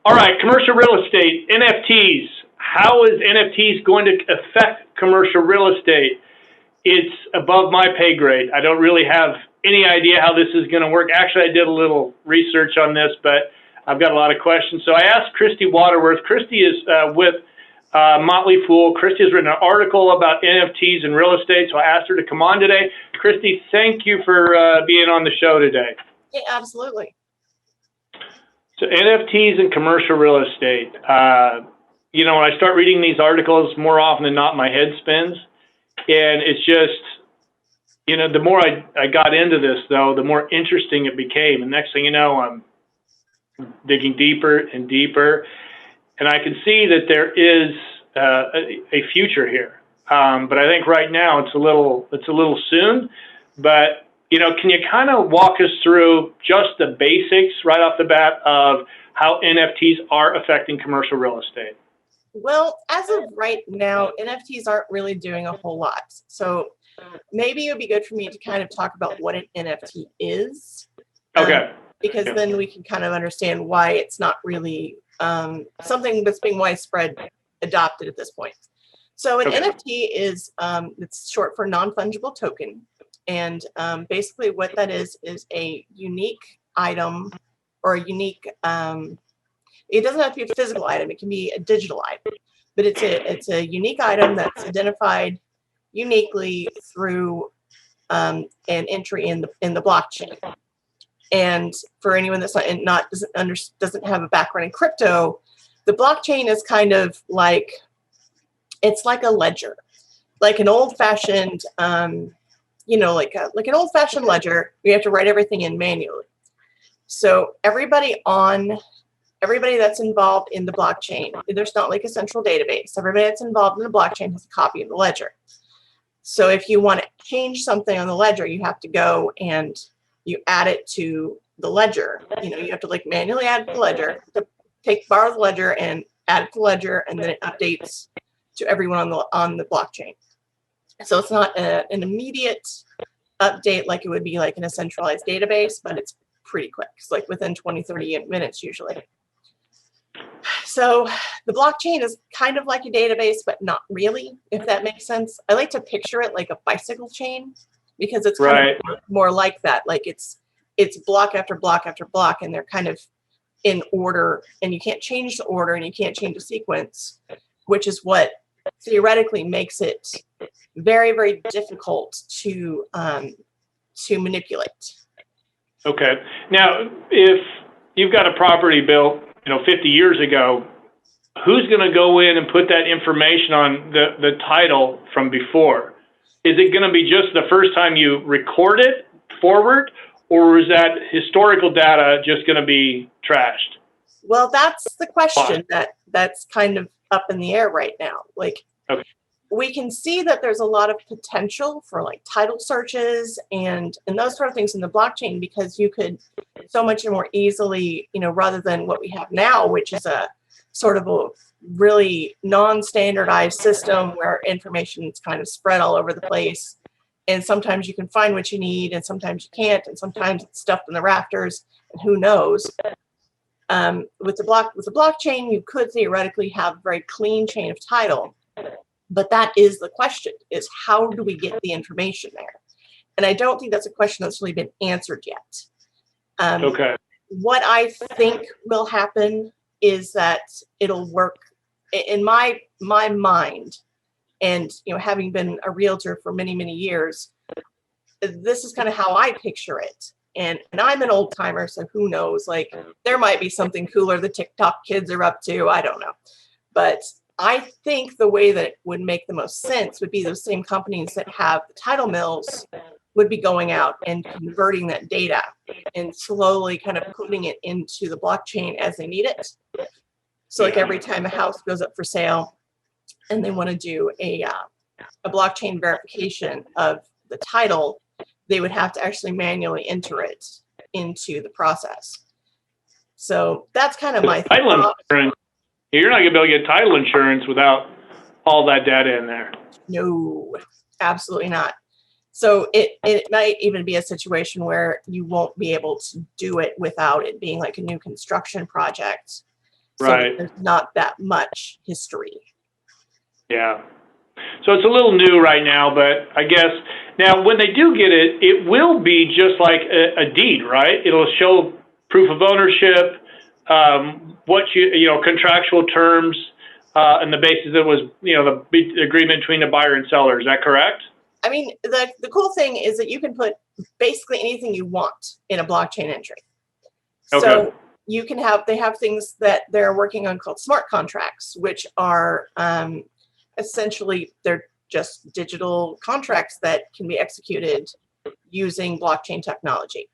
All right, commercial real estate, NFTs. How is NFTs going to affect commercial real estate? It's above my pay grade. I don't really have any idea how this is going to work. Actually, I did a little research on this, but I've got a lot of questions. So I asked Kristi Waterworth. Kristi is with Motley. Kristi has written an article about NFTs and real estate, so I asked her to come on today. Kristi, thank you for being on the show today. Yeah, absolutely. So NFTs and commercial real estate. You know, when I start reading these articles, more often than not, my head spins. And it's just, you know, the more I got into this, though, the more interesting it became. And next thing you know, I'm digging deeper and deeper. And I can see that there is a future here. But I think right now it's a little soon. But you know, can you kind of walk us through just the basics right off the bat of how NFTs are affecting commercial real estate? Well, as of right now, NFTs aren't really doing a whole lot. So maybe it would be good for me to kind of talk about what an NFT is. Okay. Because then we can kind of understand why it's not really something that's being widespread adopted at this point. So an NFT is, it's short for non-fungible token. And basically what that is a unique item or a unique, it doesn't have to be a physical item, it can be a digital item, but it's a unique item that's identified uniquely through an entry in the blockchain. And for anyone that's doesn't have a background in crypto, the blockchain is kind of like, it's like a ledger, like an old-fashioned you know, like an old-fashioned ledger. You have to write everything in manually. So everybody that's involved in the blockchain, there's not like a central database. Everybody that's involved in the blockchain has a copy of the ledger. So if you want to change something on the ledger, you have to go and you add it to the ledger. You know, you have to like manually add it to the ledger, borrow the ledger and add it to the ledger, and then it updates to everyone on the blockchain. So it's not an immediate update like it would be like in a centralized database, but it's pretty quick. It's like within 20, 30 minutes usually. So the blockchain is kind of like a database, but not really, if that makes sense. I like to picture it like a bicycle chain because it's kind of more like that. Like it's block after block after block, and they're kind of in order, and you can't change the order and you can't change the sequence, which is what theoretically makes it very, very difficult to manipulate. Okay. Now, if you've got a property built, you know, 50 years ago, who's going to go in and put that information on the title from before? Is it going to be just the first time you record it forward, or is that historical data just going to be trashed? Well, that's the question that's kind of up in the air right now. Like, we can see that there's a lot of potential for like title searches and those sort of things in the blockchain, because you could so much more easily, you know, rather than what we have now, which is a sort of a really non-standardized system where information is kind of spread all over the place. And sometimes you can find what you need and sometimes you can't, and sometimes it's stuffed in the rafters and who knows. With the blockchain, you could theoretically have a very clean chain of title, but that is the question: is how do we get the information there? And I don't think that's a question that's really been answered yet. What I think will happen is that it'll work in my mind, and you know, having been a realtor for many, many years, this is kind of how I picture it. And I'm an old timer, so who knows? Like, there might be something cooler the TikTok kids are up to. I don't know. But I think the way that it would make the most sense would be those same companies that have the title mills would be going out and converting that data and slowly kind of putting it into the blockchain as they need it. So like every time a house goes up for sale and they want to do a blockchain verification of the title, they would have to actually manually enter it into the process. So that's kind of my thought. You're not going to be able to get title insurance without all that data in there. No, absolutely not. So it might even be a situation where you won't be able to do it without it being like a new construction project. so that Right. there's not that much history. Yeah. So it's a little new right now, but I guess now when they do get it, it will be just like a deed, right? It'll show proof of ownership, what contractual terms, and the basis that was, the agreement between the buyer and seller. Is that correct? I mean, the cool thing is that you can put basically anything you want in a blockchain entry. Okay. So you can they have things that they're working on called smart contracts, which are essentially they're just digital contracts that can be executed using blockchain technology.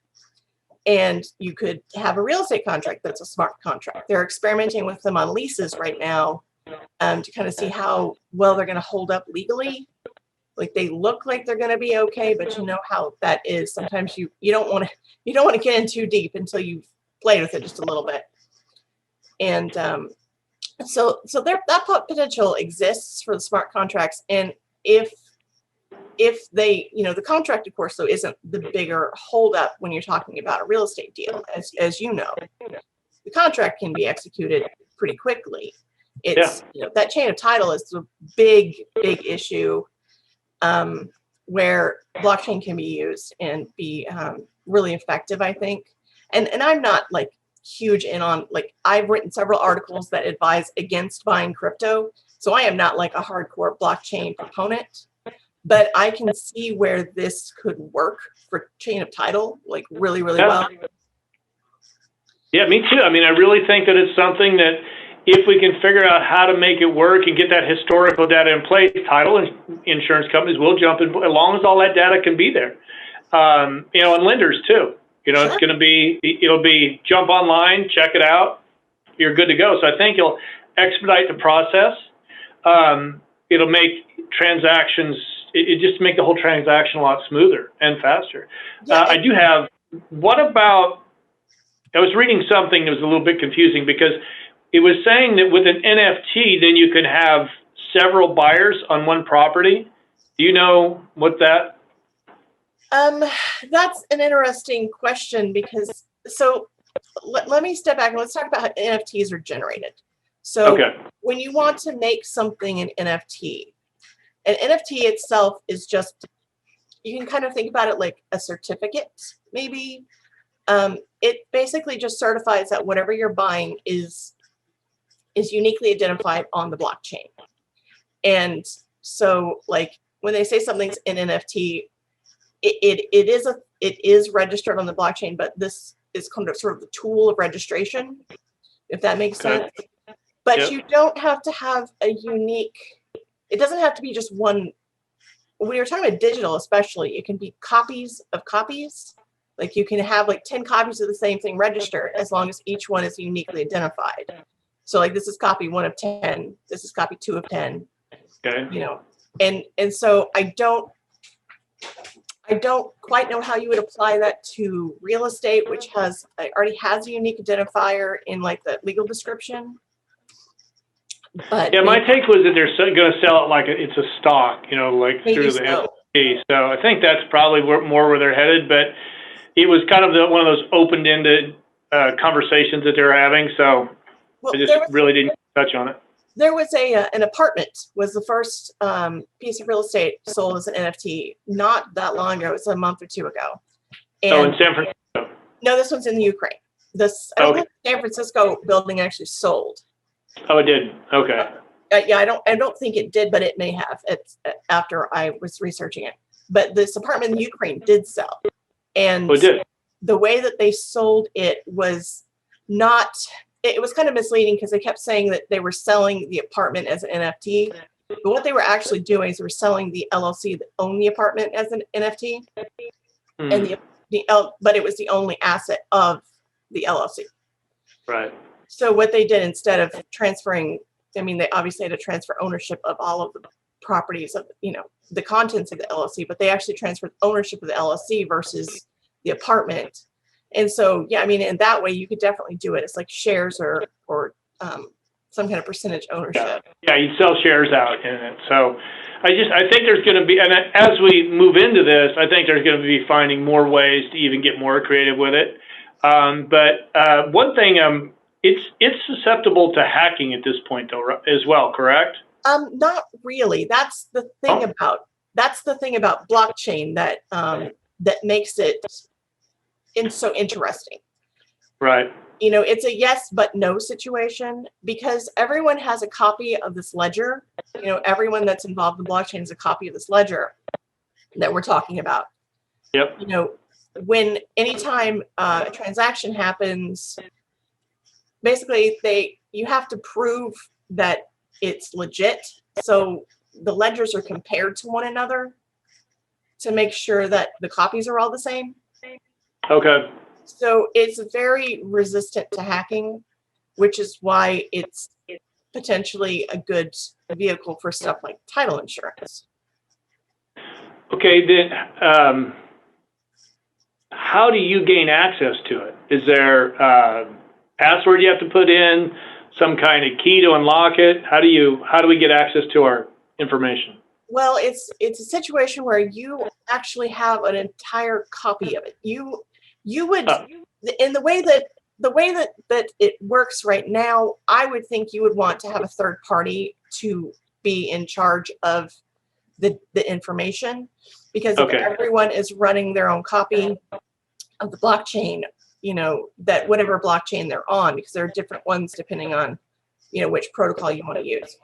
And you could have a real estate contract that's a smart contract. They're experimenting with them on leases right now to kind of see how well they're going to hold up legally. Like they look like they're going to be okay, but you know how that is. Sometimes you don't want to get in too deep until you've played with it just a little bit. And so that potential exists for the smart contracts. And if they, the contract, of course, though, isn't the bigger holdup when you're talking about a real estate deal, as you know, the contract can be executed pretty quickly. It's that chain of title is the big issue where blockchain can be used and be really effective, I think. And I'm not like huge in on, like, I've written several articles that advise against buying crypto. So I am not like a hardcore blockchain proponent, but I can see where this could work for chain of title, like really well. Yeah, me too. I mean, I really think that it's something that if we can figure out how to make it work and get that historical data in place, title and insurance companies will jump in as long as all that data can be there. And lenders too. Sure. It'll be jump online, check it out, you're good to go. So I think it'll expedite the process. It'll make transactions, it just make the whole transaction a lot smoother and faster. Yeah, what about, I was reading something that was a little bit confusing because it was saying that with an NFT, then you can have several buyers on one property. Do you know what that? That's an interesting question because, so let me step back and let's talk about how NFTs are generated. So when you want to make something an NFT itself is just, you can kind of think about it like a certificate, maybe. It basically just certifies that whatever you're buying is uniquely identified on the blockchain. And so, like, when they say something's an NFT, it is registered on the blockchain, but this is kind of sort of the tool of registration, if that makes sense. But you don't have to have a unique, it doesn't have to be just one. When you're talking about digital, especially, it can be copies of copies. Like you can have like 10 copies of the same thing registered as long as each one is uniquely identified. So like this is copy 1 of 10, this is copy 2 of 10. Okay. And so I don't quite know how you would apply that to real estate, which already has a unique identifier in like the legal description. But my take was that they're going to sell it like it's a stock, like through the NFT. So I think that's probably more where they're headed. But it was kind of one of those open-ended conversations that they were having. So I just really didn't touch on it. There was an apartment was the first piece of real estate sold as an NFT not that long ago. It was a month or two ago. And in San Francisco? No, this one's in the Ukraine. I don't think the San Francisco building actually sold. Oh, it did. Okay. Yeah, I don't think it did, but it may have. It's after I was researching it. But this apartment in the Ukraine did sell, and it did. The way that they sold it was not. It was kind of misleading because they kept saying that they were selling the apartment as an NFT, but what they were actually doing is they were selling the LLC that owned the apartment as an NFT, and but it was the only asset of the LLC. Right. So what they did instead of transferring, I mean, they obviously had to transfer ownership of all of the properties of, the contents of the LLC, but they actually transferred ownership of the LLC versus the apartment. And so, yeah, I mean, in that way, you could definitely do it. It's like shares or some kind of percentage ownership. Yeah, you sell shares out in it. So I think there's going to be, and as we move into this, I think there's going to be finding more ways to even get more creative with it. But one thing it's susceptible to hacking at this point, though, as well, correct? Not really. That's the thing about blockchain that that makes it so interesting. Right. It's a yes but no situation because everyone has a copy of this ledger. Everyone that's involved in blockchain has a copy of this ledger that we're talking about. Yep. When anytime a transaction happens, basically you have to prove that it's legit. So the ledgers are compared to one another to make sure that the copies are all the same. Okay. So it's very resistant to hacking, which is why it's potentially a good vehicle for stuff like title insurance. Okay, then how do you gain access to it? Is there a password you have to put in, some kind of key to unlock it? How do we get access to our information? Well, it's a situation where you actually have an entire copy of it. You would, in the way that it works right now, I would think you would want to have a third party to be in charge of the information, because if everyone is running their own copy of the blockchain, that whatever blockchain they're on, because there are different ones depending on, which protocol you want to use.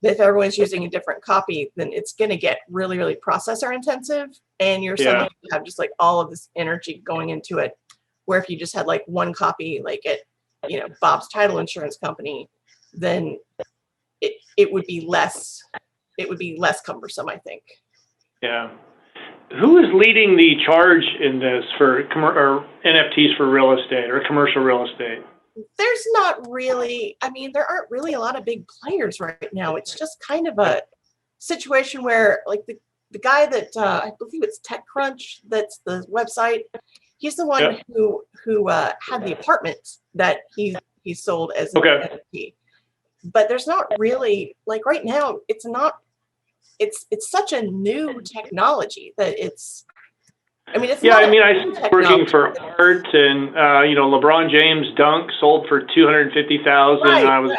If everyone's using a different copy, then it's going to get really, really processor intensive, and you're suddenly going to have just like all of this energy going into it. Where if you just had like one copy, like at Bob's title insurance company, then it would be less cumbersome, I think. Yeah. Who is leading the charge in this for or NFTs for real estate or commercial real estate? There's not really, there aren't really a lot of big players right now. It's just kind of a situation where like the guy that I believe it's TechCrunch, that's the website. He's the one who had the apartment that he sold as an NFT. But there's not really, like right now, it's such a new technology that it's I started working for art, and LeBron James dunk sold for $250,000. I was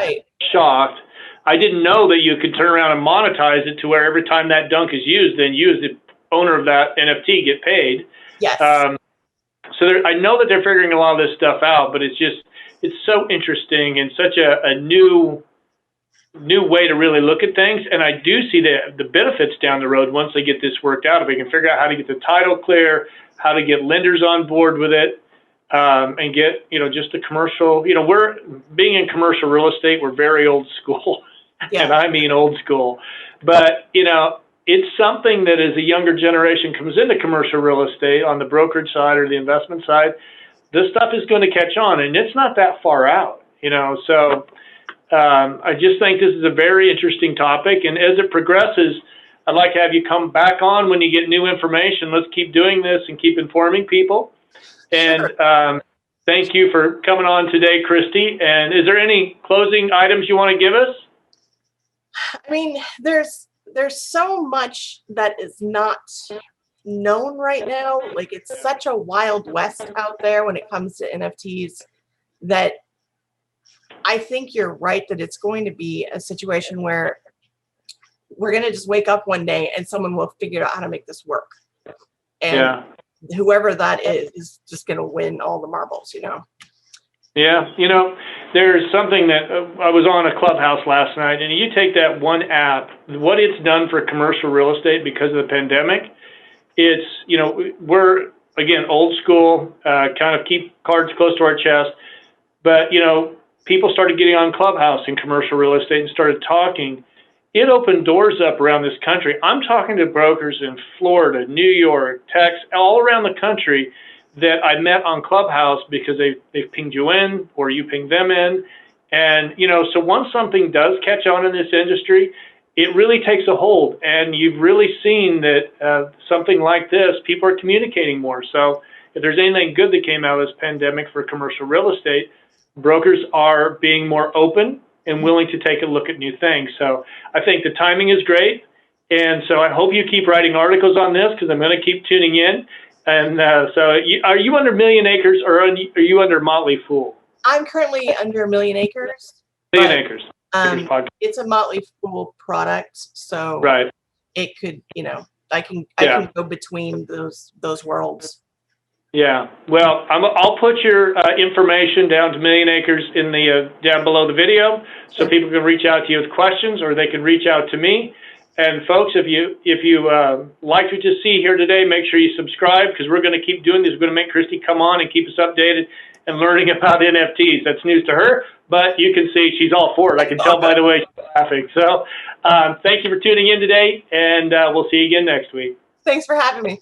shocked. I didn't know that you could turn around and monetize it to where every time that dunk is used, then you as the owner of that NFT get paid. Yes. So I know that they're figuring a lot of this stuff out, but it's so interesting and such a new way to really look at things. And I do see the benefits down the road once they get this worked out. If we can figure out how to get the title clear, how to get lenders on board with it, and get, just the commercial, we're being in commercial real estate, we're very old school. Yeah. And I mean old school. But, it's something that as a younger generation comes into commercial real estate on the brokerage side or the investment side, this stuff is going to catch on, and it's not that far out, so I just think this is a very interesting topic, and as it progresses, I'd like to have you come back on when you get new information. Let's keep doing this and keep informing people. And thank you for coming on today, Kristi. And is there any closing items you want to give us? There's so much that is not known right now. Like, it's such a wild west out there when it comes to NFTs that I think you're right that it's going to be a situation where we're going to just wake up one day and someone will figure out how to make this work. And whoever that is just going to win all the marbles, Yeah, there's something that I was on a Clubhouse last night, and you take that one app, what it's done for commercial real estate because of the pandemic, it's, we're, again, old school, kind of keep cards close to our chest, but, people started getting on Clubhouse in commercial real estate and started talking. It opened doors up around this country. I'm talking to brokers in Florida, New York, Texas, all around the country that I met on Clubhouse because they've pinged you in or you pinged them in. And, so once something does catch on in this industry, it really takes a hold. And you've really seen that something like this, people are communicating more. So if there's anything good that came out of this pandemic for commercial real estate, brokers are being more open and willing to take a look at new things. So I think the timing is great. And so I hope you keep writing articles on this because I'm going to keep tuning in. And so are you under Millionacres or are you under Motley Fool? I'm currently under Millionacres. Millionacres. It's a Motley Fool product, so Right. it could, I can go between those worlds. Yeah. Well, I'll put your information down to Millionacres in the down below the video, so people can reach out to you with questions, or they can reach out to me. And folks, if you liked what you see here today, make sure you subscribe, because we're going to keep doing this. We're going to make Kristi come on and keep us updated and learning about NFTs. That's news to her, but you can see she's all for it. I can tell by the way she's laughing. So thank you for tuning in today, and we'll see you again next week. Thanks for having me.